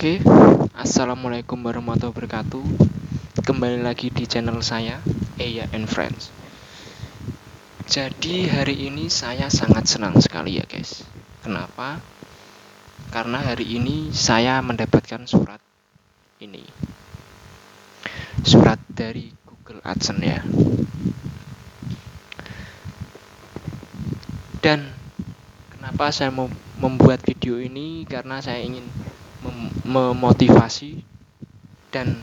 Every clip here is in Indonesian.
Oke, Assalamualaikum warahmatullahi wabarakatuh. Kembali lagi di channel saya, Eya and Friends. Jadi hari ini saya sangat senang sekali ya guys. Kenapa? Karena hari ini saya mendapatkan surat ini. Surat dari Google AdSense ya. Dan kenapa saya mau membuat video ini? Karena saya ingin memotivasi dan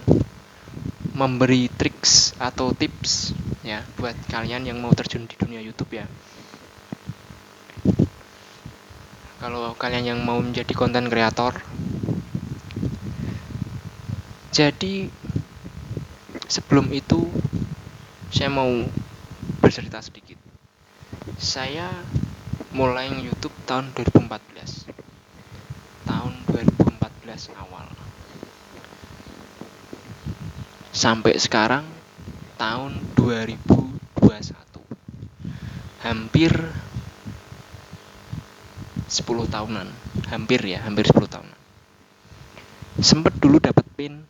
memberi triks atau tips ya buat kalian yang mau terjun di dunia YouTube ya. Kalau kalian yang mau menjadi konten kreator. Jadi sebelum itu saya mau bercerita sedikit. Saya mulai YouTube tahun 2014. Tahun 2014 awal. Sampai sekarang tahun 2021. Hampir 10 tahunan. Hampir 10 tahunan. Sempet dulu dapat pin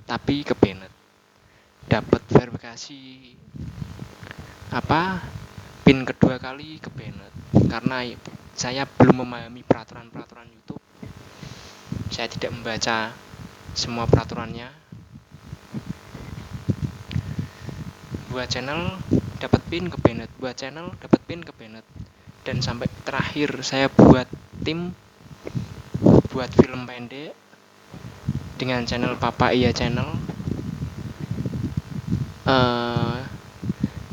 tapi kebanet. Dapat verifikasi pin kedua kali kebanet karena saya belum memahami peraturan YouTube. Saya tidak membaca semua peraturannya. Buat channel dapat pin kebanet, buat channel dapat pin kebanet. Dan sampai terakhir saya buat tim buat film pendek dengan channel Papa Iya Channel.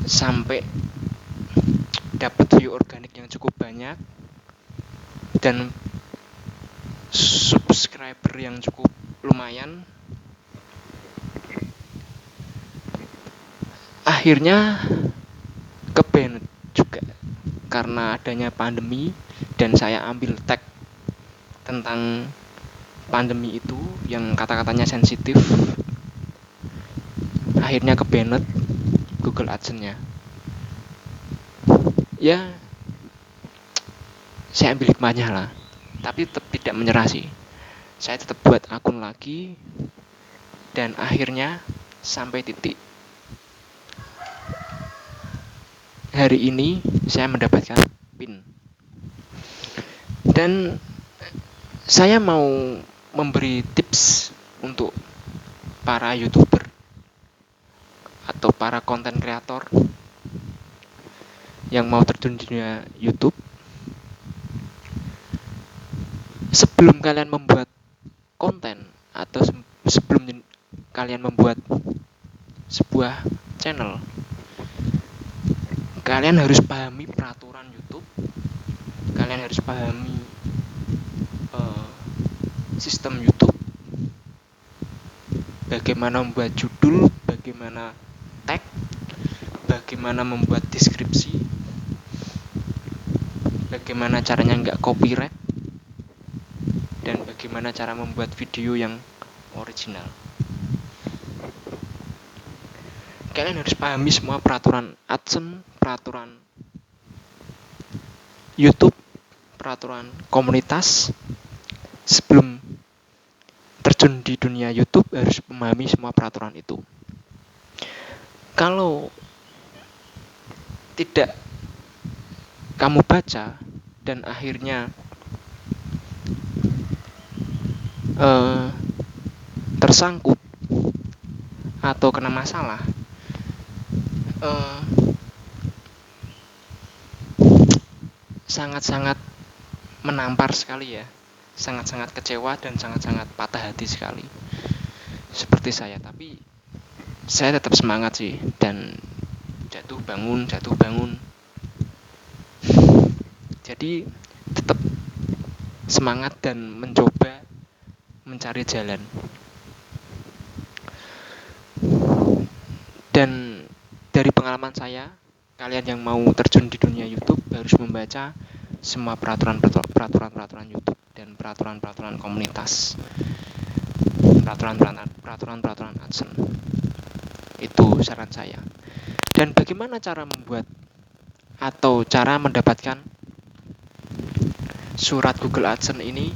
Sampai dapat view organik yang cukup banyak dan subscriber yang cukup lumayan. Akhirnya kebanet juga karena adanya pandemi dan saya ambil tag tentang pandemi itu yang kata-katanya sensitif. Akhirnya kebanet Google AdSense-nya. Ya, saya ambil hikmahnya lah. Tapi tetap tidak menyerah sih. Saya tetap buat akun lagi dan akhirnya sampai titik. Hari ini saya mendapatkan pin. Dan saya mau memberi tips untuk para YouTuber atau para konten kreator yang mau terjun di dunia YouTube. Sebelum kalian membuat konten atau sebelum kalian membuat sebuah channel, kalian harus pahami peraturan YouTube. Kalian harus pahami sistem YouTube. Bagaimana membuat judul, bagaimana tag, bagaimana membuat deskripsi, bagaimana caranya nggak copyright, dan bagaimana cara membuat video yang original. Kalian harus pahami semua peraturan AdSense, peraturan YouTube, peraturan komunitas. Sebelum terjun di dunia YouTube harus memahami semua peraturan itu. Kalau tidak kamu baca dan akhirnya tersangkut atau kena masalah, sangat-sangat menampar sekali ya, sangat-sangat kecewa dan sangat-sangat patah hati sekali seperti saya. Tapi saya tetap semangat sih dan jatuh bangun. Jadi tetap semangat dan mencoba mencari jalan. Dan dari pengalaman saya, kalian yang mau terjun di dunia YouTube harus membaca semua peraturan YouTube dan peraturan komunitas, peraturan AdSense. Itu saran saya. Dan bagaimana cara membuat atau cara mendapatkan surat Google AdSense ini?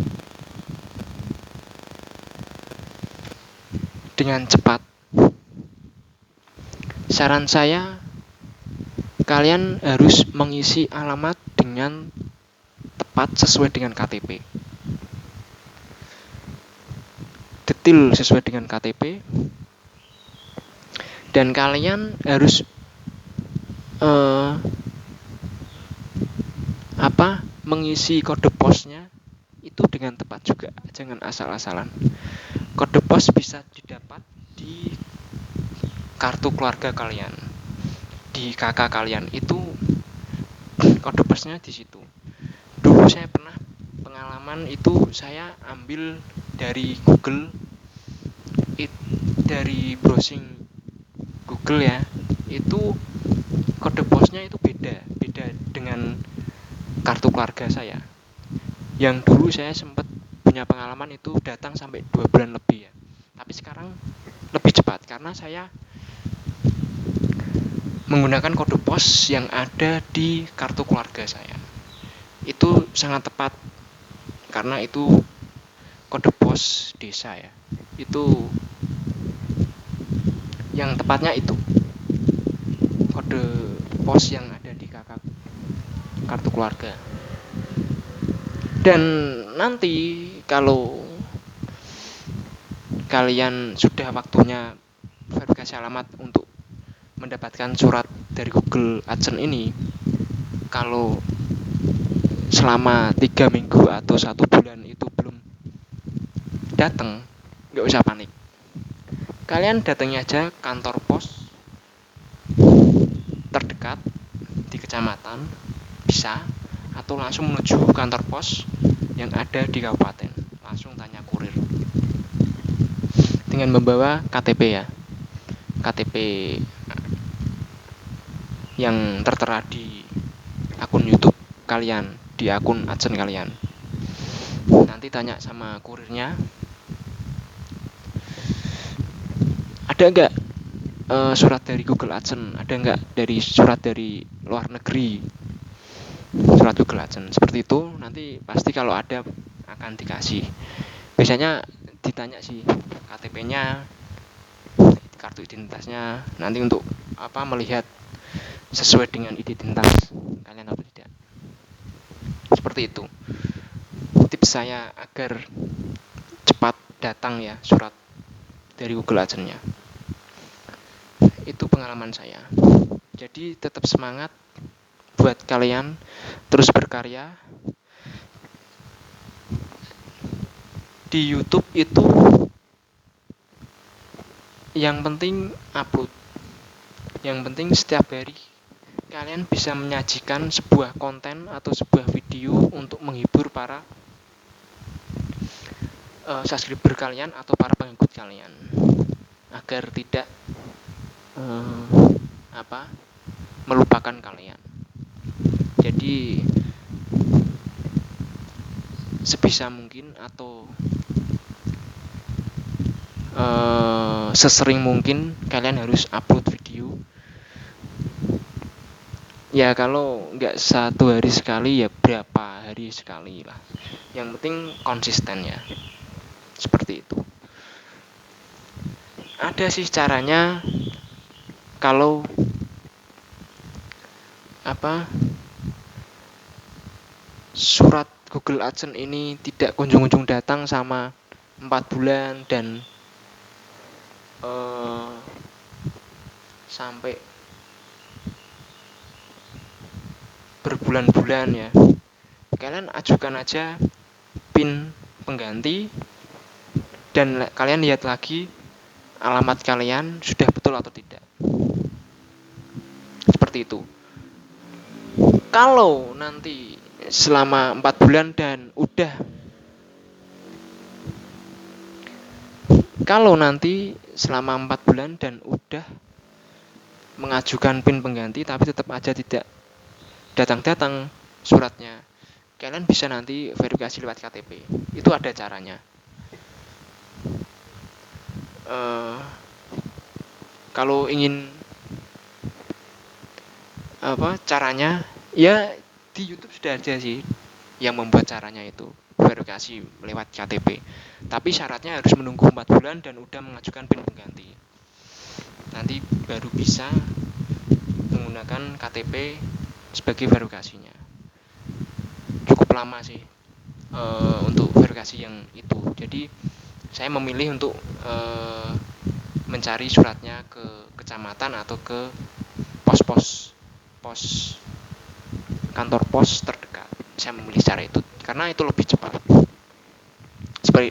dengan cepat. Saran saya, kalian harus mengisi alamat dengan tepat sesuai dengan KTP. Detail sesuai dengan KTP. Dan kalian harus mengisi kode posnya itu dengan tepat juga, jangan asal-asalan. Kode pos bisa didapat di kartu keluarga kalian, di KK kalian, itu kode posnya di situ. Dulu saya pernah pengalaman itu, saya ambil dari Google, dari browsing Google ya, itu kode posnya itu beda dengan kartu keluarga saya. Yang dulu saya sempat punya pengalaman itu datang sampai 2 bulan lebih ya. Tapi sekarang lebih cepat karena saya menggunakan kode pos yang ada di kartu keluarga saya. Itu sangat tepat karena itu kode pos desa ya. Itu yang tepatnya itu kode pos yang ada di kartu keluarga. Dan nanti kalau kalian sudah waktunya verifikasi alamat untuk mendapatkan surat dari Google AdSense ini, kalau selama 3 minggu atau 1 bulan itu belum datang, nggak usah panik. Kalian datangnya aja kantor pos terdekat di kecamatan bisa, atau langsung menuju kantor pos yang ada di kabupaten, langsung tanya kurir dengan membawa KTP ya, KTP yang tertera di akun YouTube kalian, di akun AdSense kalian. Nanti tanya sama kurirnya, ada nggak surat dari Google AdSense, ada nggak dari surat dari luar negeri, surat Google AdSense, seperti itu. Nanti pasti kalau ada akan dikasih. Biasanya ditanya sih KTP-nya, kartu identitasnya, nanti untuk melihat sesuai dengan identitas kalian atau tidak. Seperti itu tips saya agar cepat datang ya surat dari Google AdSense-nya. Itu pengalaman saya. Jadi tetap semangat buat kalian, terus berkarya. Di YouTube itu yang penting upload. Yang penting setiap hari kalian bisa menyajikan sebuah konten atau sebuah video untuk menghibur para subscriber kalian atau para pengikut kalian, agar tidak melupakan kalian. Jadi sebisa mungkin atau sesering mungkin kalian harus upload video. Ya kalau nggak 1 hari sekali ya berapa hari sekali lah. Yang penting konsisten ya. Seperti itu. Ada sih caranya kalau surat Google AdSense ini tidak kunjung-kunjung datang sama 4 bulan dan sampai berbulan-bulan ya. Kalian ajukan aja PIN pengganti dan kalian lihat lagi alamat kalian sudah betul atau tidak. Seperti itu. Kalau nanti selama 4 bulan dan udah mengajukan PIN pengganti tapi tetap aja tidak datang-datang suratnya, kalian bisa nanti verifikasi lewat KTP. Itu ada caranya. Kalau ingin caranya ya di YouTube sudah ada sih yang membuat caranya itu. verifikasi lewat KTP. Tapi syaratnya harus menunggu 4 bulan dan udah mengajukan PIN pengganti. Nanti baru bisa menggunakan KTP sebagai verifikasinya. Cukup lama sih untuk verifikasi yang itu. Jadi saya memilih untuk mencari suratnya ke kecamatan atau ke pos kantor pos terdekat. Saya memilih cara itu karena itu lebih cepat.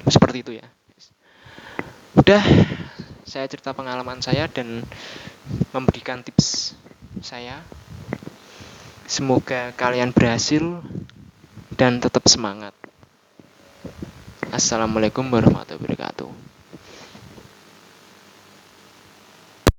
Seperti itu ya. Udah, saya cerita pengalaman saya dan memberikan tips saya. Semoga kalian berhasil dan tetap semangat. Assalamualaikum warahmatullahi wabarakatuh.